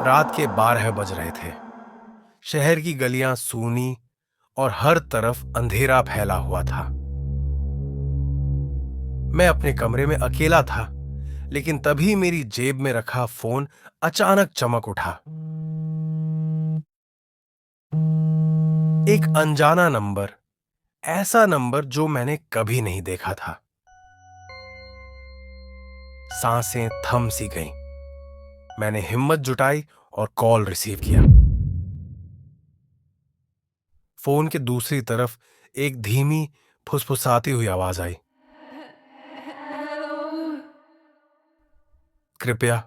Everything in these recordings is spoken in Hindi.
रात के 12 बज रहे थे। शहर की गलियां सूनी और हर तरफ अंधेरा फैला हुआ था। मैं अपने कमरे में अकेला था, लेकिन तभी मेरी जेब में रखा फोन अचानक चमक उठा। एक अनजाना नंबर, ऐसा नंबर जो मैंने कभी नहीं देखा था। सांसें थम सी गईं। मैंने हिम्मत जुटाई और कॉल रिसीव किया। फोन के दूसरी तरफ एक धीमी फुसफुसाती हुई आवाज आई। कृपया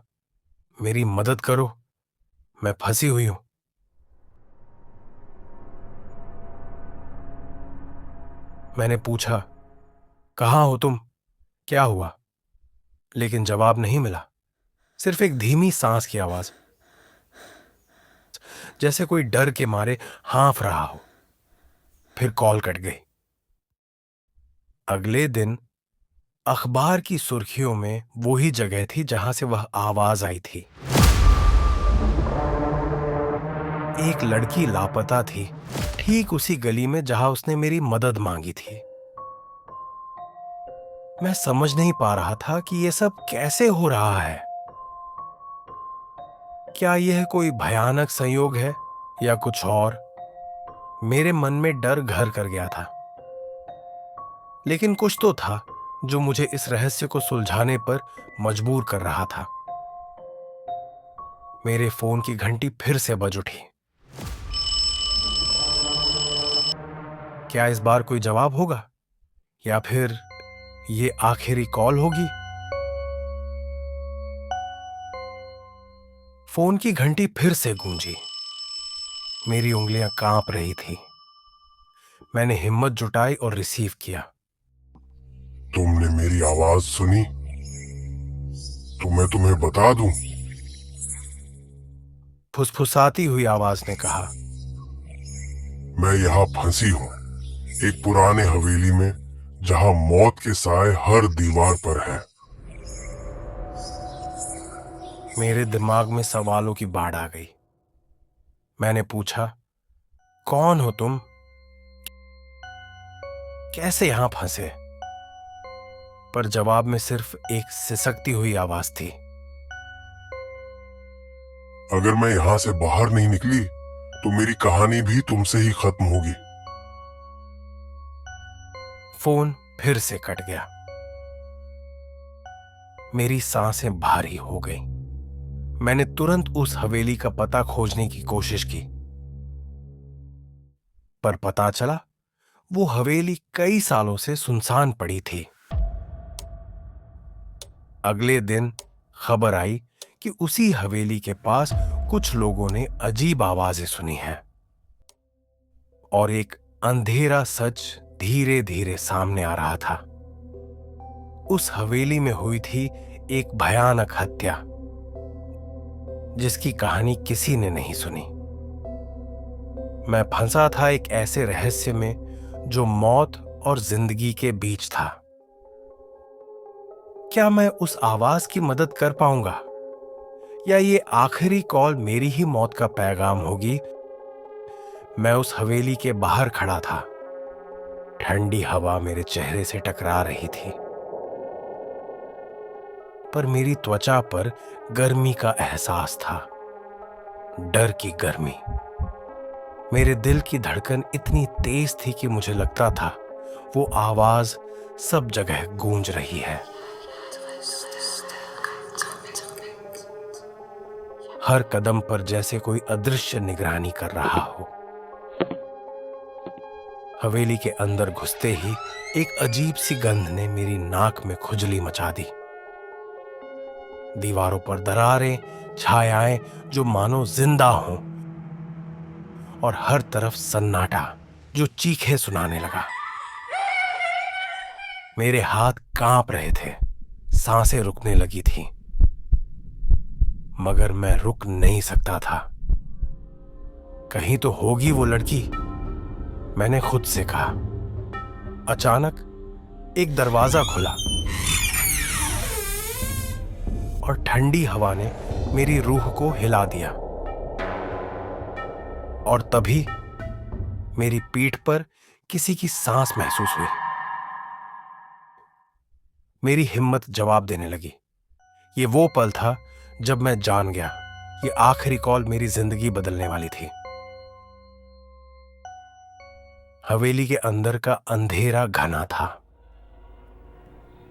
मेरी मदद करो, मैं फंसी हुई हूं। मैंने पूछा, कहाँ हो तुम, क्या हुआ? लेकिन जवाब नहीं मिला, सिर्फ एक धीमी सांस की आवाज, जैसे कोई डर के मारे हाँफ रहा हो। फिर कॉल कट गई। अगले दिन अखबार की सुर्खियों में वही जगह थी जहां से वह आवाज आई थी। एक लड़की लापता थी, ठीक उसी गली में जहां उसने मेरी मदद मांगी थी। मैं समझ नहीं पा रहा था कि यह सब कैसे हो रहा है। क्या यह कोई भयानक संयोग है या कुछ और? मेरे मन में डर घर कर गया था, लेकिन कुछ तो था जो मुझे इस रहस्य को सुलझाने पर मजबूर कर रहा था। मेरे फोन की घंटी फिर से बज उठी। क्या इस बार कोई जवाब होगा, या फिर ये आखिरी कॉल होगी? फोन की घंटी फिर से गूंजी। मेरी उंगलियां कांप रही थी। मैंने हिम्मत जुटाई और रिसीव किया। तुमने मेरी आवाज सुनी? तो मैं तुम्हें बता दूं। फुसफुसाती हुई आवाज ने कहा। मैं यहाँ फंसी हूँ, एक पुराने हवेली में, जहां मौत के साए हर दीवार पर है। मेरे दिमाग में सवालों की बाढ़ आ गई। मैंने पूछा, कौन हो तुम? कैसे यहां फंसे? पर जवाब में सिर्फ एक सिसकती हुई आवाज थी। अगर मैं यहाँ से बाहर नहीं निकली तो मेरी कहानी भी तुमसे ही खत्म होगी। फोन फिर से कट गया। मेरी सांसें भारी हो गईं। मैंने तुरंत उस हवेली का पता खोजने की कोशिश की, पर पता चला वो हवेली कई सालों से सुनसान पड़ी थी। अगले दिन खबर आई कि उसी हवेली के पास कुछ लोगों ने अजीब आवाजें सुनी हैं, और एक अंधेरा सच धीरे धीरे सामने आ रहा था। उस हवेली में हुई थी एक भयानक हत्या, जिसकी कहानी किसी ने नहीं सुनी। मैं फंसा था एक ऐसे रहस्य में जो मौत और जिंदगी के बीच था। क्या मैं उस आवाज की मदद कर पाऊंगा, या ये आखिरी कॉल मेरी ही मौत का पैगाम होगी? मैं उस हवेली के बाहर खड़ा था। ठंडी हवा मेरे चेहरे से टकरा रही थी, पर मेरी त्वचा पर गर्मी का एहसास था, डर की गर्मी। मेरे दिल की धड़कन इतनी तेज थी कि मुझे लगता था वो आवाज सब जगह गूंज रही है। हर कदम पर जैसे कोई अदृश्य निगरानी कर रहा हो। हवेली के अंदर घुसते ही एक अजीब सी गंध ने मेरी नाक में खुजली मचा दी। दीवारों पर दरारें, छायाएं जो मानो जिंदा हों, और हर तरफ सन्नाटा जो चीखें सुनाने लगा। मेरे हाथ कांप रहे थे, सांसें रुकने लगी थीं, मगर मैं रुक नहीं सकता था। कहीं तो होगी वो लड़की, मैंने खुद से कहा। अचानक एक दरवाजा खुला और ठंडी हवा ने मेरी रूह को हिला दिया। और तभी मेरी पीठ पर किसी की सांस महसूस हुई। मेरी हिम्मत जवाब देने लगी। ये वो पल था जब मैं जान गया ये आखिरी कॉल मेरी जिंदगी बदलने वाली थी। हवेली के अंदर का अंधेरा घना था,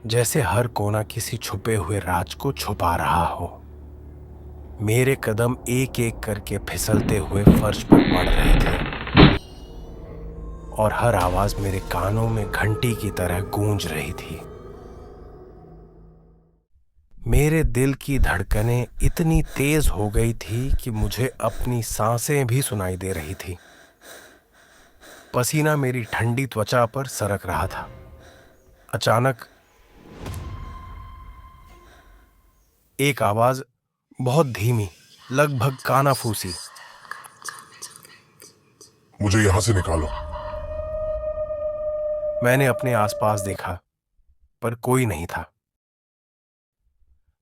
जैसे हर कोना किसी छुपे हुए राज को छुपा रहा हो। मेरे कदम एक एक करके फिसलते हुए फर्श पर पड़ रहे थे और हर आवाज मेरे कानों में घंटी की तरह गूंज रही थी। मेरे दिल की धड़कनें इतनी तेज हो गई थी कि मुझे अपनी सांसें भी सुनाई दे रही थी। पसीना मेरी ठंडी त्वचा पर सरक रहा था। अचानक एक आवाज, बहुत धीमी, लगभग कानाफूसी, मुझे यहां से निकालो। मैंने अपने आसपास देखा, पर कोई नहीं था।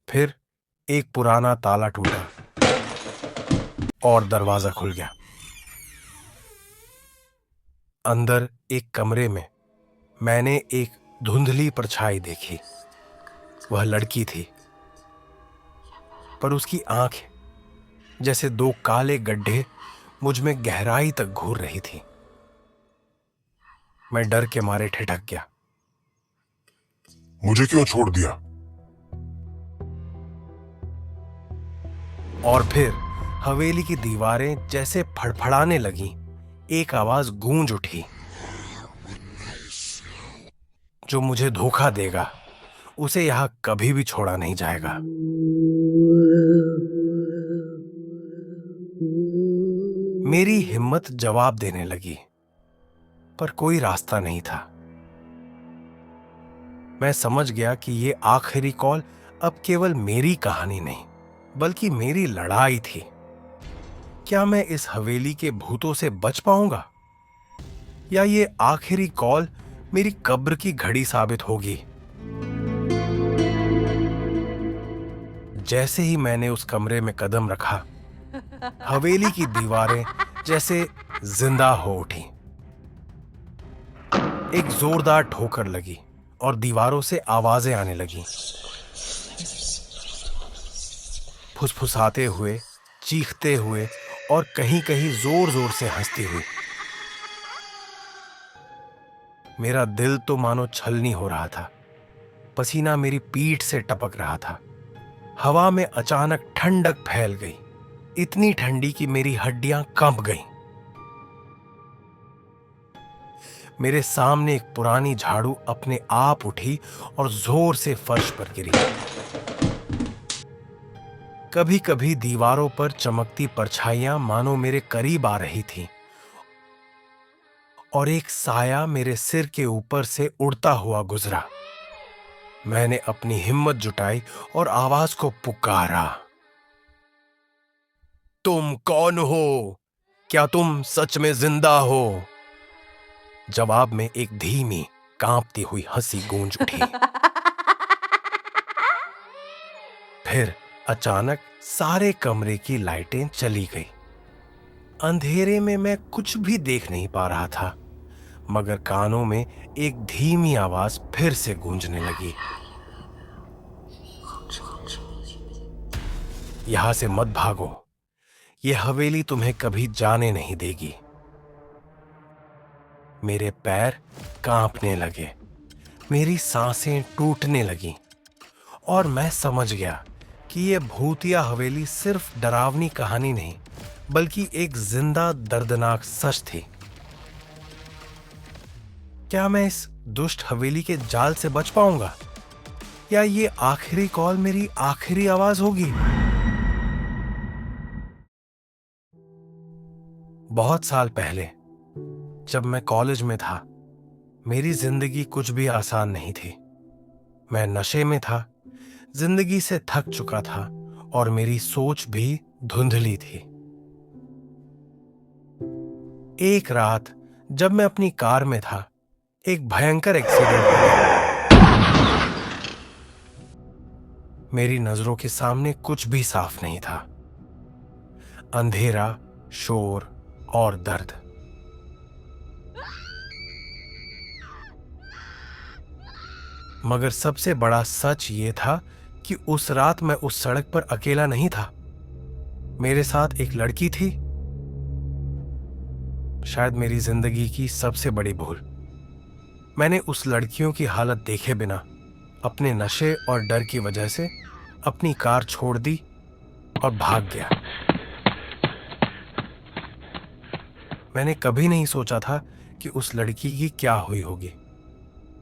फिर एक पुराना ताला टूटा और दरवाजा खुल गया। अंदर एक कमरे में मैंने एक धुंधली परछाई देखी। वह लड़की थी, पर उसकी आंखें जैसे दो काले गड्ढे मुझ में गहराई तक घूर रही थी। मैं डर के मारे ठिठक गया। मुझे क्यों छोड़ दिया? और फिर हवेली की दीवारें जैसे फड़फड़ाने लगीं। एक आवाज गूंज उठी, जो मुझे धोखा देगा उसे यहां कभी भी छोड़ा नहीं जाएगा। मेरी हिम्मत जवाब देने लगी, पर कोई रास्ता नहीं था। मैं समझ गया कि ये आखिरी कॉल अब केवल मेरी कहानी नहीं, बल्कि मेरी लड़ाई थी। क्या मैं इस हवेली के भूतों से बच पाऊंगा, या ये आखिरी कॉल मेरी कब्र की घड़ी साबित होगी? जैसे ही मैंने उस कमरे में कदम रखा, हवेली की दीवारें जैसे जिंदा हो उठी। एक जोरदार ठोकर लगी और दीवारों से आवाजें आने लगीं। फुसफुसाते हुए, चीखते हुए और कहीं कहीं जोर जोर से हंसती हुई। मेरा दिल तो मानो छलनी हो रहा था। पसीना मेरी पीठ से टपक रहा था। हवा में अचानक ठंडक फैल गई, इतनी ठंडी कि मेरी हड्डियां कंप गईं। मेरे सामने एक पुरानी झाड़ू अपने आप उठी और जोर से फर्श पर गिरी। कभी कभी दीवारों पर चमकती परछाइयां मानो मेरे करीब आ रही थीं, और एक साया मेरे सिर के ऊपर से उड़ता हुआ गुजरा। मैंने अपनी हिम्मत जुटाई और आवाज को पुकारा, तुम कौन हो? क्या तुम सच में जिंदा हो? जवाब में एक धीमी, कांपती हुई हंसी गूंज उठी। फिर अचानक सारे कमरे की लाइटें चली गई। अंधेरे में मैं कुछ भी देख नहीं पा रहा था, मगर कानों में एक धीमी आवाज फिर से गूंजने लगी, यहां से मत भागो, ये हवेली तुम्हें कभी जाने नहीं देगी। मेरे पैर कांपने लगे, मेरी सांसें टूटने लगीं, और मैं समझ गया कि यह भूतिया हवेली सिर्फ डरावनी कहानी नहीं, बल्कि एक जिंदा दर्दनाक सच थी। क्या मैं इस दुष्ट हवेली के जाल से बच पाऊंगा, या ये आखिरी कॉल मेरी आखिरी आवाज होगी? बहुत साल पहले, जब मैं कॉलेज में था, मेरी जिंदगी कुछ भी आसान नहीं थी। मैं नशे में था, जिंदगी से थक चुका था, और मेरी सोच भी धुंधली थी। एक रात जब मैं अपनी कार में था, एक भयंकर एक्सीडेंट हो गया। मेरी नजरों के सामने कुछ भी साफ नहीं था। अंधेरा, शोर और दर्द। मगर सबसे बड़ा सच ये था कि उस रात मैं उस सड़क पर अकेला नहीं था। मेरे साथ एक लड़की थी। शायद मेरी जिंदगी की सबसे बड़ी भूल। मैंने उस लड़कियों की हालत देखे बिना अपने नशे और डर की वजह से अपनी कार छोड़ दी और भाग गया। मैंने कभी नहीं सोचा था कि उस लड़की की क्या हुई होगी।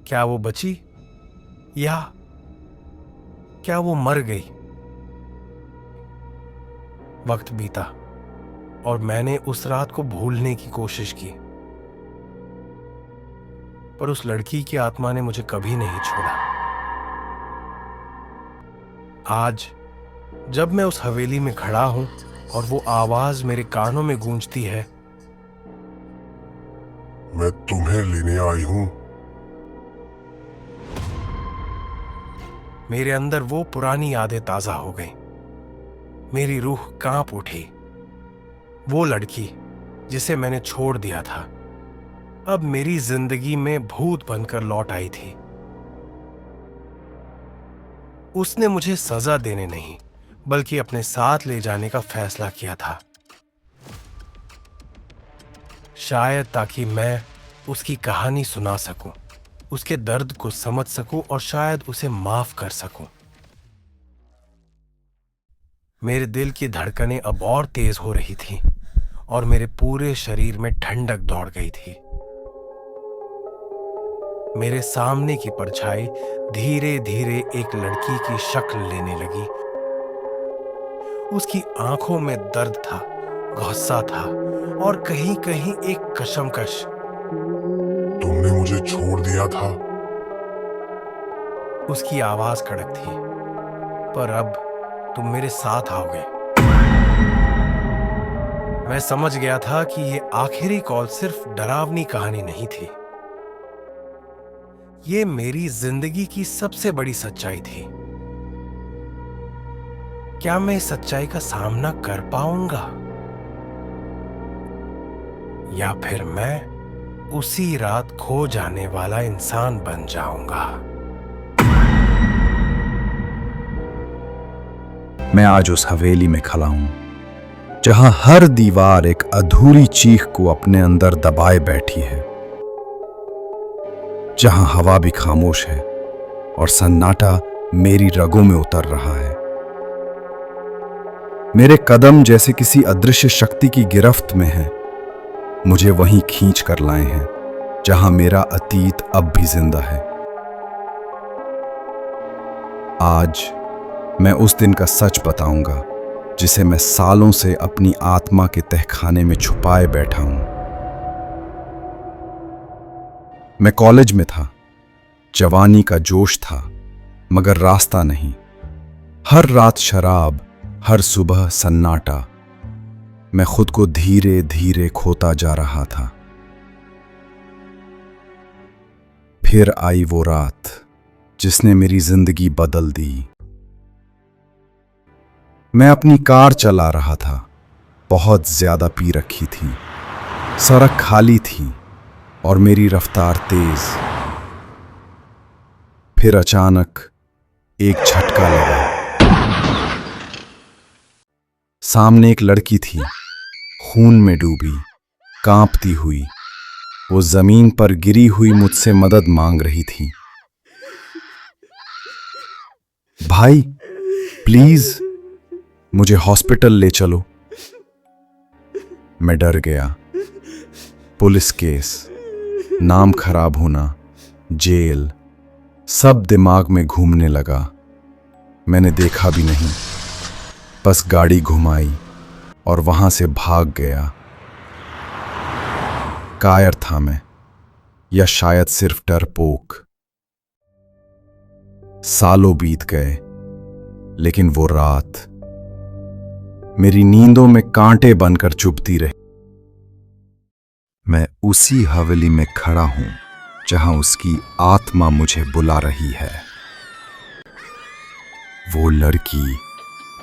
क्या वो बची या क्या वो मर गई? वक्त बीता और मैंने उस रात को भूलने की कोशिश की, पर उस लड़की की आत्मा ने मुझे कभी नहीं छोड़ा। आज जब मैं उस हवेली में खड़ा हूं और वो आवाज मेरे कानों में गूंजती है, मैं तुम्हें लेने आई हूं। मेरे अंदर वो पुरानी यादें ताजा हो गई। मेरी रूह कांप उठी। वो लड़की जिसे मैंने छोड़ दिया था अब मेरी जिंदगी में भूत बनकर लौट आई थी। उसने मुझे सजा देने नहीं बल्कि अपने साथ ले जाने का फैसला किया था। शायद ताकि मैं उसकी कहानी सुना सकूं, उसके दर्द को समझ सकूं और शायद उसे माफ कर सकूं। मेरे दिल की धड़कनें अब और तेज हो रही थीं और मेरे पूरे शरीर में ठंडक दौड़ गई थी। मेरे सामने की परछाई धीरे धीरे एक लड़की की शक्ल लेने लगी। उसकी आंखों में दर्द था, गुस्सा था और कहीं कहीं एक कशमकश। तुमने मुझे छोड़ दिया था। उसकी आवाज कड़क थी, पर अब तुम मेरे साथ आओगे। मैं समझ गया था कि ये आखिरी कॉल सिर्फ डरावनी कहानी नहीं थी। ये मेरी जिंदगी की सबसे बड़ी सच्चाई थी। क्या मैं इस सच्चाई का सामना कर पाऊंगा या फिर मैं उसी रात खो जाने वाला इंसान बन जाऊंगा? मैं आज उस हवेली में खड़ा हूं जहां हर दीवार एक अधूरी चीख को अपने अंदर दबाए बैठी है, जहां हवा भी खामोश है और सन्नाटा मेरी रगों में उतर रहा है। मेरे कदम जैसे किसी अदृश्य शक्ति की गिरफ्त में हैं, मुझे वहीं खींच कर लाए हैं जहां मेरा अतीत अब भी जिंदा है। आज मैं उस दिन का सच बताऊंगा जिसे मैं सालों से अपनी आत्मा के तहखाने में छुपाए बैठा हूं। मैं कॉलेज में था, जवानी का जोश था, मगर रास्ता नहीं। हर रात शराब, हर सुबह सन्नाटा। मैं खुद को धीरे धीरे खोता जा रहा था। फिर आई वो रात जिसने मेरी जिंदगी बदल दी। मैं अपनी कार चला रहा था, बहुत ज्यादा पी रखी थी। सड़क खाली थी और मेरी रफ्तार तेज। फिर अचानक एक झटका लगा। सामने एक लड़की थी, खून में डूबी, कांपती हुई। वो जमीन पर गिरी हुई मुझसे मदद मांग रही थी। भाई, प्लीज मुझे हॉस्पिटल ले चलो। मैं डर गया। पुलिस केस, नाम खराब होना, जेल, सब दिमाग में घूमने लगा। मैंने देखा भी नहीं, बस गाड़ी घुमाई और वहां से भाग गया। कायर था मैं, या शायद सिर्फ डरपोक। सालों बीत गए, लेकिन वो रात मेरी नींदों में कांटे बनकर चुभती रही। मैं उसी हवेली में खड़ा हूं जहां उसकी आत्मा मुझे बुला रही है। वो लड़की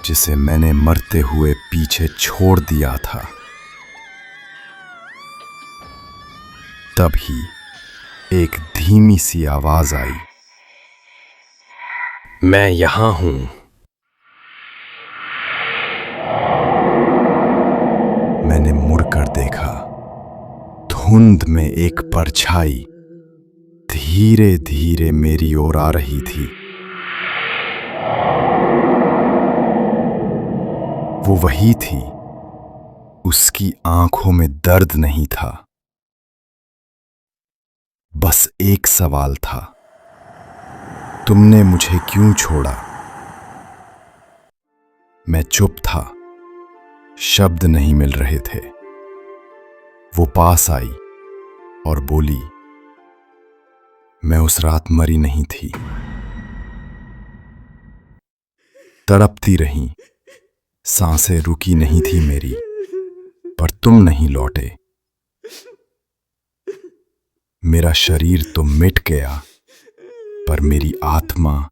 जिसे मैंने मरते हुए पीछे छोड़ दिया था। तभी एक धीमी सी आवाज आई, मैं यहां हूं। मैंने मुड़कर देखा। धुंध में एक परछाई धीरे धीरे मेरी ओर आ रही थी। वो वही थी। उसकी आंखों में दर्द नहीं था, बस एक सवाल था, तुमने मुझे क्यों छोड़ा? मैं चुप था, शब्द नहीं मिल रहे थे। वो पास आई और बोली, मैं उस रात मरी नहीं थी, तड़पती रही, सांसें रुकी नहीं थी मेरी, पर तुम नहीं लौटे। मेरा शरीर तो मिट गया, पर मेरी आत्मा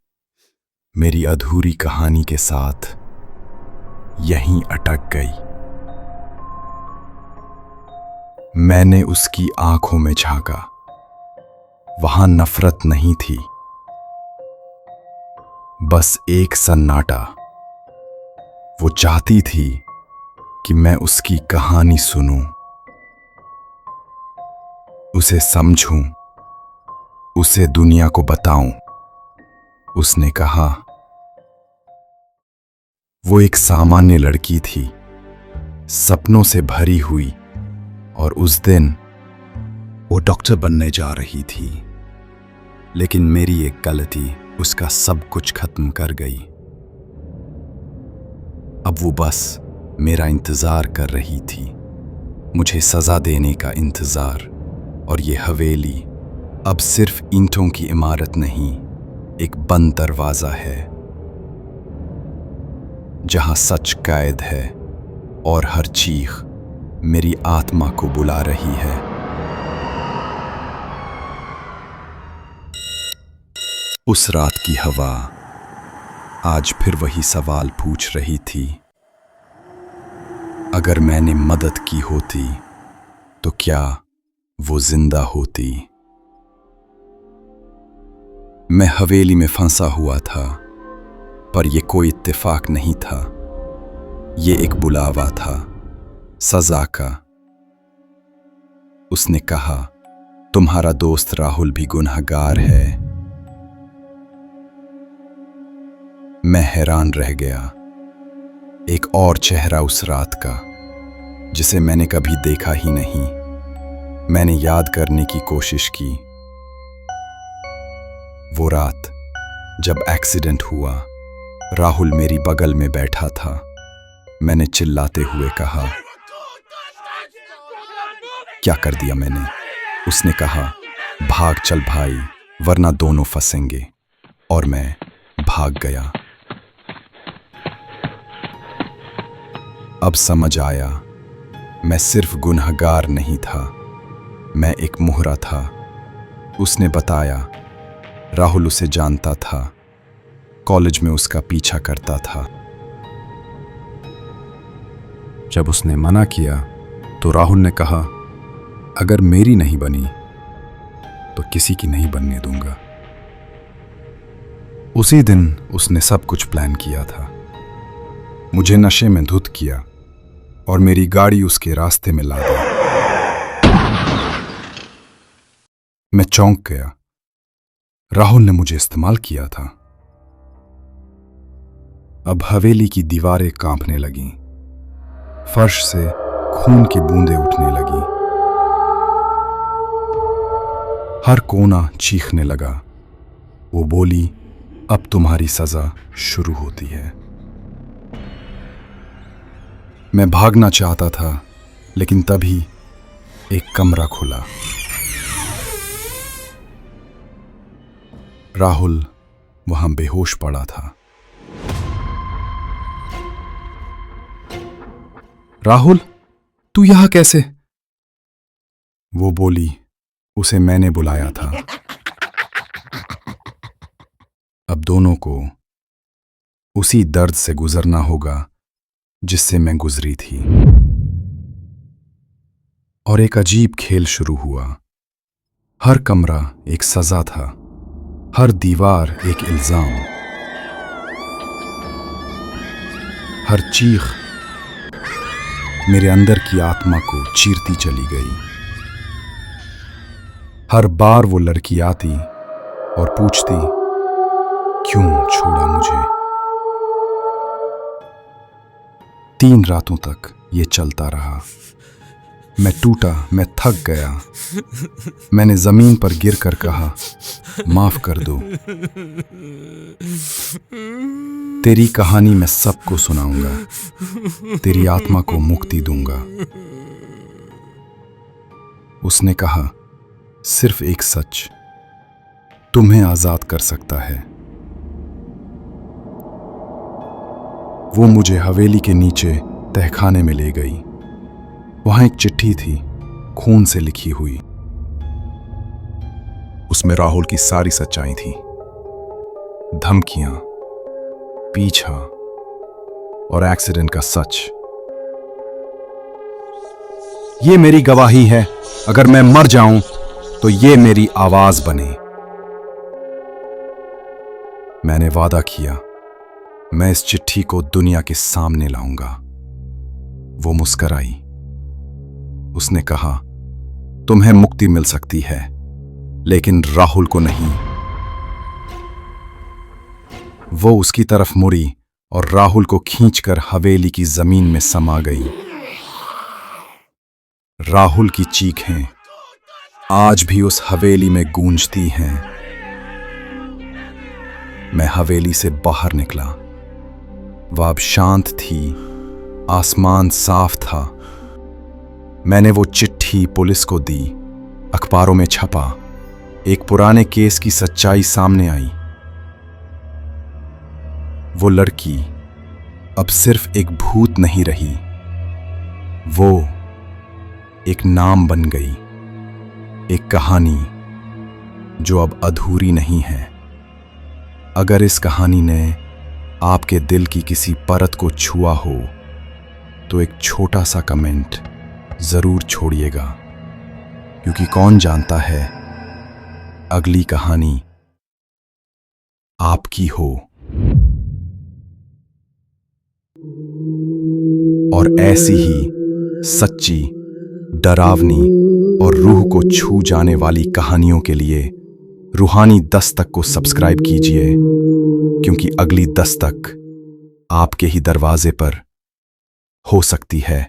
मेरी अधूरी कहानी के साथ यहीं अटक गई। मैंने उसकी आंखों में झांका। वहां नफरत नहीं थी, बस एक सन्नाटा। वो चाहती थी कि मैं उसकी कहानी सुनूं, उसे समझूं, उसे दुनिया को बताऊं। उसने कहा, वो एक सामान्य लड़की थी, सपनों से भरी हुई, और उस दिन वो डॉक्टर बनने जा रही थी। लेकिन मेरी एक गलती उसका सब कुछ खत्म कर गई। अब वो बस मेरा इंतजार कर रही थी, मुझे सजा देने का इंतजार। और ये हवेली अब सिर्फ ईंटों की इमारत नहीं, एक बंद दरवाजा है, जहां सच कैद है और हर चीख मेरी आत्मा को बुला रही है। उस रात की हवा आज फिर वही सवाल पूछ रही थी। अगर मैंने मदद की होती तो क्या वो जिंदा होती? मैं हवेली में फंसा हुआ था, पर यह कोई इत्तेफाक नहीं था। ये एक बुलावा था, सजा का। उसने कहा, तुम्हारा दोस्त राहुल भी गुनहगार है। मैं हैरान रह गया। एक और चेहरा उस रात का, जिसे मैंने कभी देखा ही नहीं। मैंने याद करने की कोशिश की। वो रात जब एक्सीडेंट हुआ, राहुल मेरी बगल में बैठा था। मैंने चिल्लाते हुए कहा, क्या कर दिया मैंने? उसने कहा, भाग चल भाई, वरना दोनों फंसेंगे। और मैं भाग गया। अब समझ आया, मैं सिर्फ गुनहगार नहीं था, मैं एक मुहरा था। उसने बताया, राहुल उसे जानता था, कॉलेज में उसका पीछा करता था। जब उसने मना किया तो राहुल ने कहा, अगर मेरी नहीं बनी तो किसी की नहीं बनने दूंगा। उसी दिन उसने सब कुछ प्लान किया था। मुझे नशे में धुत किया और मेरी गाड़ी उसके रास्ते में ला दी। मैं चौंक गया। राहुल ने मुझे इस्तेमाल किया था। अब हवेली की दीवारें कांपने लगीं, फर्श से खून की बूंदें उठने लगी, हर कोना चीखने लगा। वो बोली, अब तुम्हारी सजा शुरू होती है। मैं भागना चाहता था, लेकिन तभी एक कमरा खुला। राहुल वहां बेहोश पड़ा था। राहुल, तू यहां कैसे? वो बोली, उसे मैंने बुलाया था। अब दोनों को उसी दर्द से गुजरना होगा जिससे मैं गुजरी थी। और एक अजीब खेल शुरू हुआ। हर कमरा एक सजा था, हर दीवार एक इल्जाम, हर चीख मेरे अंदर की आत्मा को चीरती चली गई। हर बार वो लड़की आती और पूछती, क्यों छोड़ा मुझे? 3 रातों तक ये चलता रहा। मैं टूटा, मैं थक गया। मैंने जमीन पर गिरकर कहा, माफ कर दो। तेरी कहानी मैं सबको सुनाऊंगा, तेरी आत्मा को मुक्ति दूंगा। उसने कहा, सिर्फ एक सच तुम्हें आजाद कर सकता है। वो मुझे हवेली के नीचे तहखाने में ले गई। वहां एक चिट्ठी थी, खून से लिखी हुई। उसमें राहुल की सारी सच्चाई थी, धमकियां, पीछा और एक्सीडेंट का सच। ये मेरी गवाही है, अगर मैं मर जाऊं तो ये मेरी आवाज बने। मैंने वादा किया, मैं इस चिट्ठी को दुनिया के सामने लाऊंगा। वो मुस्कुराई। उसने कहा, तुम्हें मुक्ति मिल सकती है, लेकिन राहुल को नहीं। वो उसकी तरफ मुड़ी और राहुल को खींचकर हवेली की जमीन में समा गई। राहुल की चीखें आज भी उस हवेली में गूंजती हैं। मैं हवेली से बाहर निकला। वह अब शांत थी, आसमान साफ था। मैंने वो चिट्ठी पुलिस को दी, अखबारों में छपा। एक पुराने केस की सच्चाई सामने आई। वो लड़की अब सिर्फ एक भूत नहीं रही, वो एक नाम बन गई, एक कहानी जो अब अधूरी नहीं है। अगर इस कहानी ने आपके दिल की किसी परत को छुआ हो तो एक छोटा सा कमेंट जरूर छोड़िएगा, क्योंकि कौन जानता है अगली कहानी आपकी हो। और ऐसी ही सच्ची, डरावनी और रूह को छू जाने वाली कहानियों के लिए रूहानी दस्तक को सब्सक्राइब कीजिए, क्योंकि अगली दस्तक आपके ही दरवाजे पर हो सकती है।